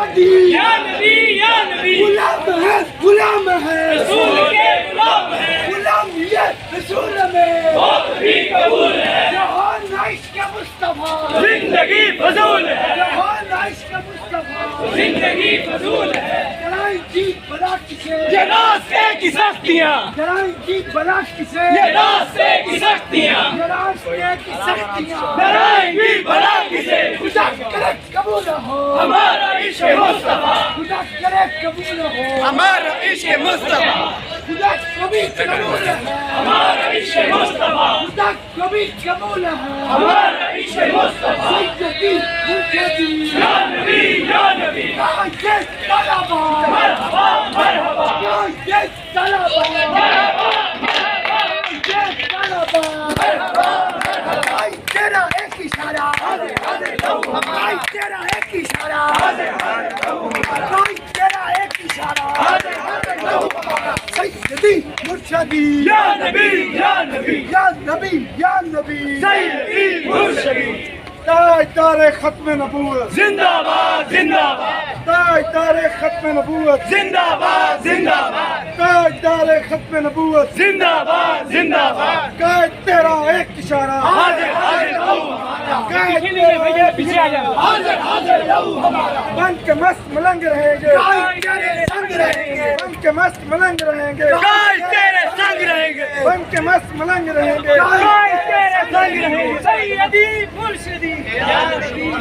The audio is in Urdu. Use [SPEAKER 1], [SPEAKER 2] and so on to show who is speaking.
[SPEAKER 1] مرشدی
[SPEAKER 2] یا نبی یا نبی
[SPEAKER 1] غلام ہے
[SPEAKER 2] رسول کے غلام ہے
[SPEAKER 1] غلامیت رسول میں
[SPEAKER 2] موت بھی قبول ہے
[SPEAKER 1] جہان عشق مصطفیٰ
[SPEAKER 2] زندگی فضول ہے
[SPEAKER 1] جہان عشق مصطفیٰ
[SPEAKER 2] زندگی فضول ہے
[SPEAKER 1] جرائم کی بلا کسے
[SPEAKER 2] یہ راستے کی سختیاں
[SPEAKER 1] جرائم کی بلا کسے
[SPEAKER 2] یہ راستے کی سختیاں
[SPEAKER 1] جرائم کی سختیاں
[SPEAKER 2] ڈرائیں گی بلا کسے
[SPEAKER 1] خدا کرے قبول ہو
[SPEAKER 2] ہمارا عشق مصطفیٰ
[SPEAKER 1] خدا کرے قبول ہو
[SPEAKER 2] ہمارا عشق مصطفیٰ
[SPEAKER 1] خدا کبھی قبول ہے
[SPEAKER 2] ہمارا عشق مصطفیٰ
[SPEAKER 1] خدا کبھی قبول ہے
[SPEAKER 2] ہمارا عشق مصطفیٰ
[SPEAKER 1] سیدی مرشدی
[SPEAKER 2] یا نبی یا نبی
[SPEAKER 1] قائد طلبہ
[SPEAKER 2] مرحبا مرحبا
[SPEAKER 1] قائد طلبہ قائد طلبہ تیرا ایک اشارہ تیرا ایک اشارہ تیرا ایک اشارہ سیدی مرشدی
[SPEAKER 2] یا نبی یا نبی
[SPEAKER 1] یا نبی یا نبی
[SPEAKER 2] سیدی مرشدی
[SPEAKER 1] تاجدار ختم نبوت
[SPEAKER 2] زندہ باد زندہ باد
[SPEAKER 1] تاجدار ختم نبوت
[SPEAKER 2] زندہ باد زندہ باد
[SPEAKER 1] تاجدار ختم نبوت
[SPEAKER 2] زندہ باد زندہ باد
[SPEAKER 1] قائد تیرا ایک اشارہ
[SPEAKER 2] حاضر حاضر لہو ہمارا
[SPEAKER 1] قائد تیرا
[SPEAKER 2] پیچھے آ جاؤ حاضر حاضر لہو ہمارا
[SPEAKER 1] بن کے مست ملنگ رہیں گے
[SPEAKER 2] تیرے سنگ رہیں گے
[SPEAKER 1] بن کے مست ملنگ رہیں گے
[SPEAKER 2] کاش تیرے سنگ رہیں گے
[SPEAKER 1] بن کے مست ملنگ رہیں گے
[SPEAKER 2] کاش تیرے سنگ رہیں گے سیدی مرشدی یا نبی